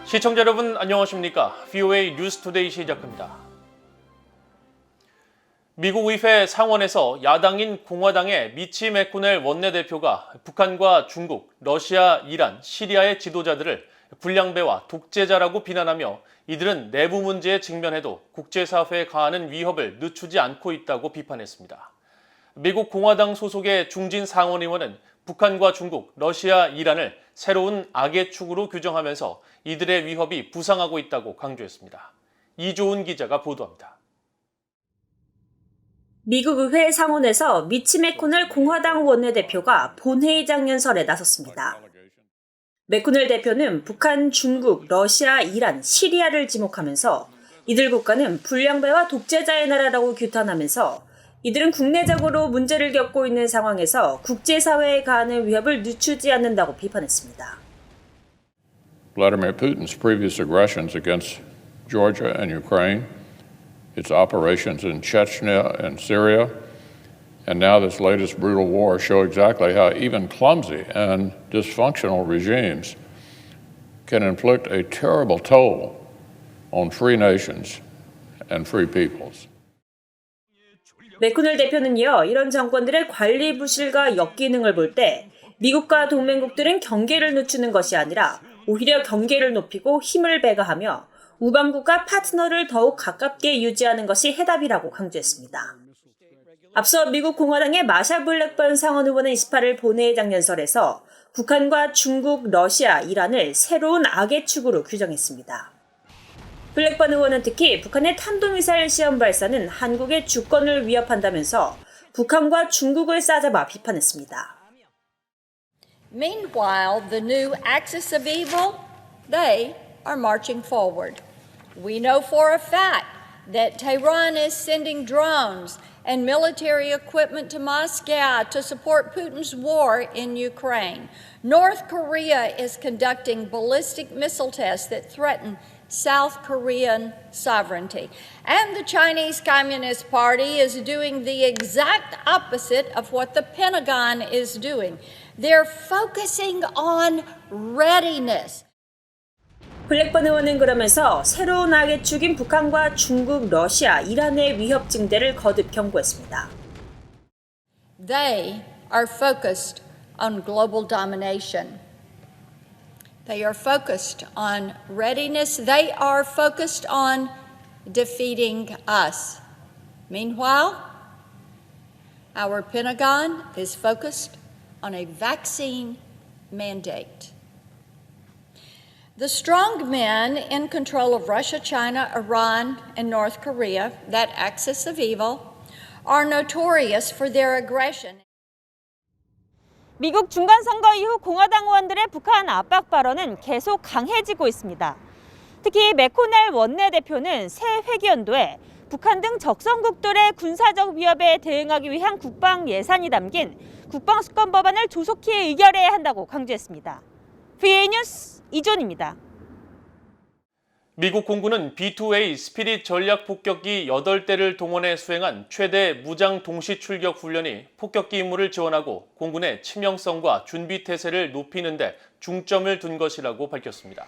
시청자 여러분 안녕하십니까? VOA 뉴스투데이 시작합니다. 미국 의회 상원에서 야당인 공화당의 미치 맥코넬 원내대표가 북한과 중국, 러시아, 이란, 시리아의 지도자들을 불량배와 독재자라고 비난하며 이들은 내부 문제에 직면해도 국제사회에 가하는 위협을 늦추지 않고 있다고 비판했습니다. 미국 공화당 소속의 중진 상원의원은 북한과 중국, 러시아, 이란을 새로운 악의 축으로 규정하면서 이들의 위협이 부상하고 있다고 강조했습니다. 이조은 기자가 보도합니다. 미국 의회 상원에서 미치 맥코넬 공화당 원내대표가 본회의장 연설에 나섰습니다. 맥코넬 대표는 북한, 중국, 러시아, 이란, 시리아를 지목하면서 이들 국가는 불량배와 독재자의 나라라고 규탄하면서 이들은 국내적으로 문제를 겪고 있는 상황에서 국제사회에 가하는 위협을 늦추지 않는다고 비판했습니다. Vladimir Putin's previous aggressions against Georgia and Ukraine, its operations in Chechnya and Syria, and now this latest brutal war show exactly how even clumsy and dysfunctional regimes can inflict a terrible toll on free nations and free peoples. 맥코넬 대표는요, 이런 정권들의 관리 부실과 역기능을 볼 때 미국과 동맹국들은 경계를 늦추는 것이 아니라 오히려 경계를 높이고 힘을 배가하며 우방국과 파트너를 더욱 가깝게 유지하는 것이 해답이라고 강조했습니다. 앞서 미국 공화당의 마샤 블랙번 상원 의원은 28일 본회의장 연설에서 북한과 중국, 러시아, 이란을 새로운 악의 축으로 규정했습니다. 블랙번 의원은 특히 북한의 탄도미사일 시험 발사는 한국의 주권을 위협한다면서 북한과 중국을 싸잡아 비판했습니다. Meanwhile, the new axis of evil, they are marching forward. We know for a fact that Tehran is sending drones and military equipment to Moscow to support Putin's war in Ukraine. North Korea is conducting ballistic missile tests that threaten South Korean sovereignty. And the Chinese Communist Party is doing the exact opposite of what the Pentagon is doing. They're focusing on readiness. 블랙번 의원은 그러면서 새로운 악의 축인 북한과 중국, 러시아, 이란의 위협 증대를 거듭 경고했습니다. They are focused on global domination. They are focused on readiness. They are focused on defeating us. Meanwhile, our Pentagon is focused on a vaccine mandate. The strong men in control of Russia, China, Iran, and North Korea, that axis of evil, are notorious for their aggression. 미국 중간선거 이후 공화당 의원들의 북한 압박 발언은 계속 강해지고 있습니다. 특히 맥코넬 원내대표는 새 회기연도에 북한 등 적성국들의 군사적 위협에 대응하기 위한 국방 예산이 담긴 국방수권 법안을 조속히 의결해야 한다고 강조했습니다. VOA 뉴스 이존입니다. 미국 공군은 B-2A 스피릿 전략 폭격기 8대를 동원해 수행한 최대 무장 동시 출격 훈련이 폭격기 임무를 지원하고 공군의 치명성과 준비 태세를 높이는 데 중점을 둔 것이라고 밝혔습니다.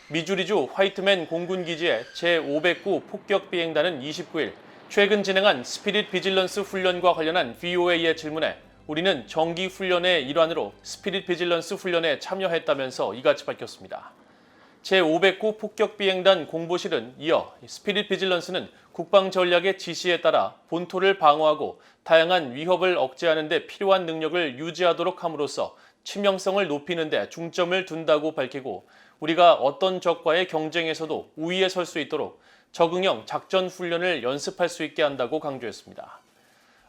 미주리주 화이트맨 공군기지의 제509 폭격비행단은 29일 최근 진행한 스피릿 비질런스 훈련과 관련한 VOA의 질문에 우리는 정기 훈련의 일환으로 스피릿 비질런스 훈련에 참여했다면서 이같이 밝혔습니다. 제509 폭격비행단 공보실은 이어 스피릿 비질런스는 국방 전략의 지시에 따라 본토를 방어하고 다양한 위협을 억제하는 데 필요한 능력을 유지하도록 함으로써 치명성을 높이는 데 중점을 둔다고 밝히고 우리가 어떤 적과의 경쟁에서도 우위에 설 수 있도록 적응형 작전 훈련을 연습할 수 있게 한다고 강조했습니다.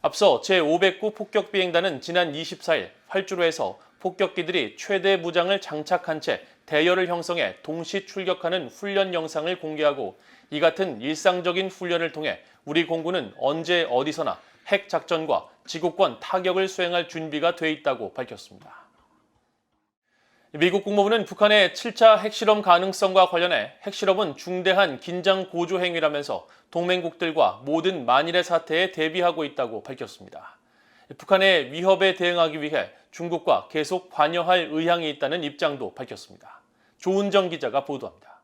앞서 제509 폭격비행단은 지난 24일 활주로에서 폭격기들이 최대 무장을 장착한 채 대열을 형성해 동시 출격하는 훈련 영상을 공개하고 이 같은 일상적인 훈련을 통해 우리 공군은 언제 어디서나 핵 작전과 지구권 타격을 수행할 준비가 돼 있다고 밝혔습니다. 미국 국무부는 북한의 7차 핵실험 가능성과 관련해 핵실험은 중대한 긴장 고조 행위라면서 동맹국들과 모든 만일의 사태에 대비하고 있다고 밝혔습니다. 북한의 위협에 대응하기 위해 중국과 계속 관여할 의향이 있다는 입장도 밝혔습니다. 조은정 기자가 보도합니다.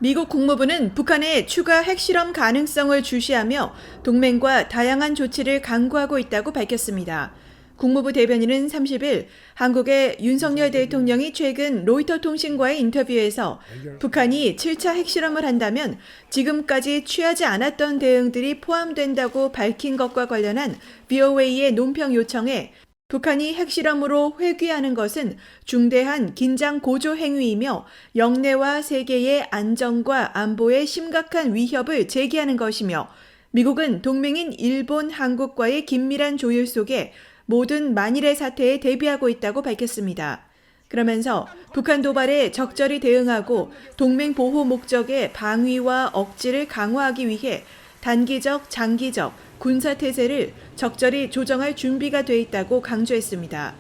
미국 국무부는 북한의 추가 핵실험 가능성을 주시하며 동맹과 다양한 조치를 강구하고 있다고 밝혔습니다. 국무부 대변인은 30일 한국의 윤석열 대통령이 최근 로이터 통신과의 인터뷰에서 북한이 7차 핵실험을 한다면 지금까지 취하지 않았던 대응들이 포함된다고 밝힌 것과 관련한 VOA의 논평 요청에 북한이 핵실험으로 회귀하는 것은 중대한 긴장 고조 행위이며 영내와 세계의 안정과 안보에 심각한 위협을 제기하는 것이며 미국은 동맹인 일본, 한국과의 긴밀한 조율 속에 모든 만일의 사태에 대비하고 있다고 밝혔습니다. 그러면서 북한 도발에 적절히 대응하고 동맹 보호 목적의 방위와 억지를 강화하기 위해 단기적, 장기적 군사태세를 적절히 조정할 준비가 돼 있다고 강조했습니다.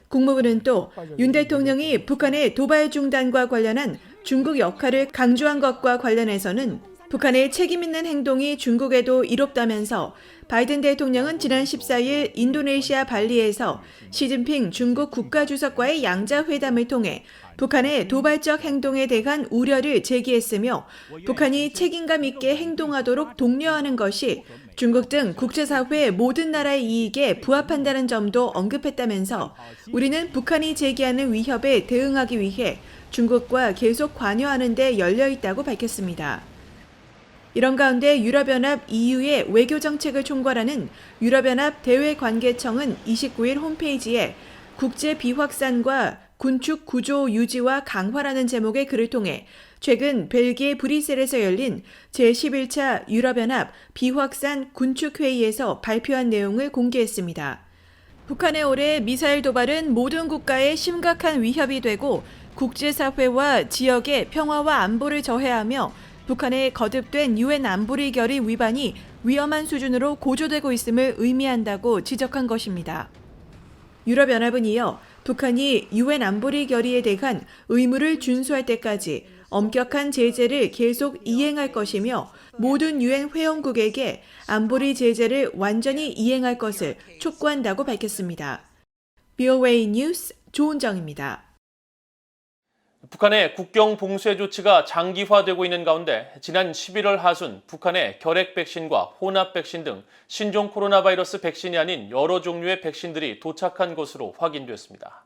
국무부는 또 윤 대통령이 북한의 도발 중단과 관련한 중국 역할을 강조한 것과 관련해서는 북한의 책임 있는 행동이 중국에도 이롭다면서 바이든 대통령은 지난 14일 인도네시아 발리에서 시진핑 중국 국가주석과의 양자회담을 통해 북한의 도발적 행동에 대한 우려를 제기했으며 북한이 책임감 있게 행동하도록 독려하는 것이 중국 등 국제사회 모든 나라의 이익에 부합한다는 점도 언급했다면서 우리는 북한이 제기하는 위협에 대응하기 위해 중국과 계속 관여하는 데 열려 있다고 밝혔습니다. 이런 가운데 유럽연합 EU의 외교정책을 총괄하는 유럽연합 대외관계청은 29일 홈페이지에 국제 비확산과 군축 구조 유지와 강화라는 제목의 글을 통해 최근 벨기에 브뤼셀에서 열린 제11차 유럽연합 비확산 군축회의에서 발표한 내용을 공개했습니다. 북한의 올해 미사일 도발은 모든 국가에 심각한 위협이 되고 국제사회와 지역의 평화와 안보를 저해하며 북한의 거듭된 유엔 안보리 결의 위반이 위험한 수준으로 고조되고 있음을 의미한다고 지적한 것입니다. 유럽연합은 이어 북한이 유엔 안보리 결의에 대한 의무를 준수할 때까지 엄격한 제재를 계속 이행할 것이며 모든 유엔 회원국에게 안보리 제재를 완전히 이행할 것을 촉구한다고 밝혔습니다. VOA 뉴스 조은정입니다. 북한의 국경 봉쇄 조치가 장기화되고 있는 가운데 지난 11월 하순 북한의 결핵 백신과 혼합 백신 등 신종 코로나 바이러스 백신이 아닌 여러 종류의 백신들이 도착한 것으로 확인됐습니다.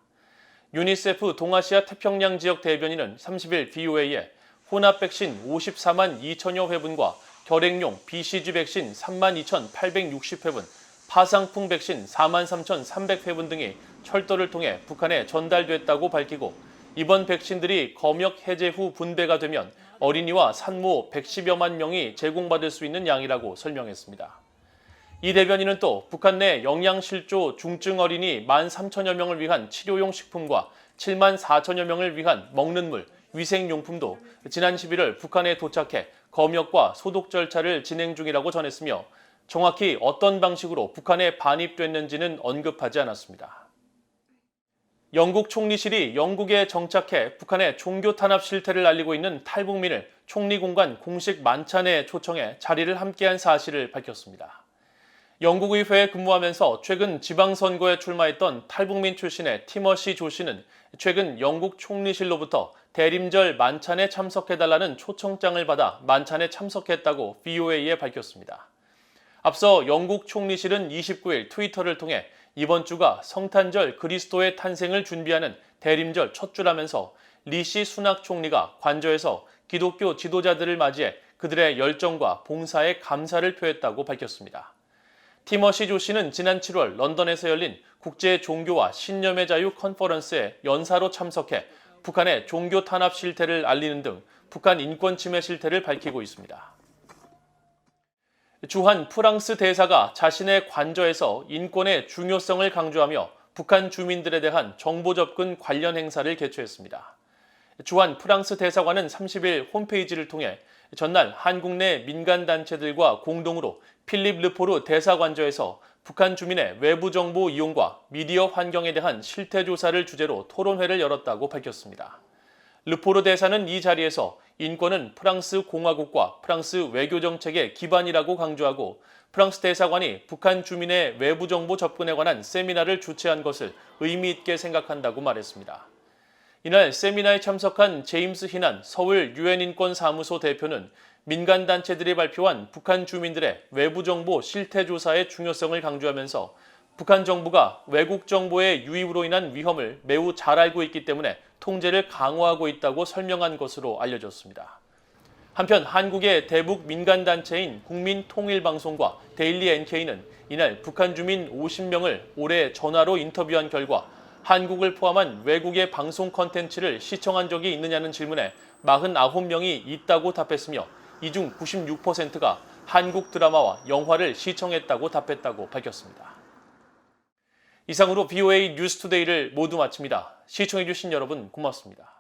유니세프 동아시아 태평양 지역 대변인은 30일 VOA에 혼합 백신 54만 2천여 회분과 결핵용 BCG 백신 3만 2,860회분, 파상풍 백신 4만 3,300회분 등이 철도를 통해 북한에 전달됐다고 밝히고 이번 백신들이 검역 해제 후 분배가 되면 어린이와 산모 110여만 명이 제공받을 수 있는 양이라고 설명했습니다. 이 대변인은 또 북한 내 영양실조 중증 어린이 13,000여 명을 위한 치료용 식품과 7만 4천여 명을 위한 먹는 물, 위생용품도 지난 11월 북한에 도착해 검역과 소독 절차를 진행 중이라고 전했으며 정확히 어떤 방식으로 북한에 반입됐는지는 언급하지 않았습니다. 영국 총리실이 영국에 정착해 북한의 종교 탄압 실태를 알리고 있는 탈북민을 총리공관 공식 만찬에 초청해 자리를 함께한 사실을 밝혔습니다. 영국 의회에 근무하면서 최근 지방선거에 출마했던 탈북민 출신의 티머시 조 씨는 최근 영국 총리실로부터 대림절 만찬에 참석해달라는 초청장을 받아 만찬에 참석했다고 VOA에 밝혔습니다. 앞서 영국 총리실은 29일 트위터를 통해 이번 주가 성탄절 그리스도의 탄생을 준비하는 대림절 첫 주라면서 리시 수낙 총리가 관저에서 기독교 지도자들을 맞이해 그들의 열정과 봉사에 감사를 표했다고 밝혔습니다. 티머시 조 씨는 지난 7월 런던에서 열린 국제 종교와 신념의 자유 컨퍼런스에 연사로 참석해 북한의 종교 탄압 실태를 알리는 등 북한 인권 침해 실태를 밝히고 있습니다. 주한 프랑스 대사가 자신의 관저에서 인권의 중요성을 강조하며 북한 주민들에 대한 정보 접근 관련 행사를 개최했습니다. 주한 프랑스 대사관은 30일 홈페이지를 통해 전날 한국 내 민간단체들과 공동으로 필립 르포르 대사관저에서 북한 주민의 외부 정보 이용과 미디어 환경에 대한 실태 조사를 주제로 토론회를 열었다고 밝혔습니다. 르포르 대사는 이 자리에서 인권은 프랑스 공화국과 프랑스 외교 정책의 기반이라고 강조하고 프랑스 대사관이 북한 주민의 외부 정보 접근에 관한 세미나를 주최한 것을 의미 있게 생각한다고 말했습니다. 이날 세미나에 참석한 제임스 희난 서울 유엔인권사무소 대표는 민간단체들이 발표한 북한 주민들의 외부정보 실태조사의 중요성을 강조하면서 북한 정부가 외국 정보의 유입으로 인한 위험을 매우 잘 알고 있기 때문에 통제를 강화하고 있다고 설명한 것으로 알려졌습니다. 한편 한국의 대북 민간단체인 국민통일방송과 데일리 NK는 이날 북한 주민 50명을 올해 전화로 인터뷰한 결과 한국을 포함한 외국의 방송 콘텐츠를 시청한 적이 있느냐는 질문에 49명이 있다고 답했으며 이 중 96%가 한국 드라마와 영화를 시청했다고 답했다고 밝혔습니다. 이상으로 BOA 뉴스투데이를 모두 마칩니다. 시청해주신 여러분 고맙습니다.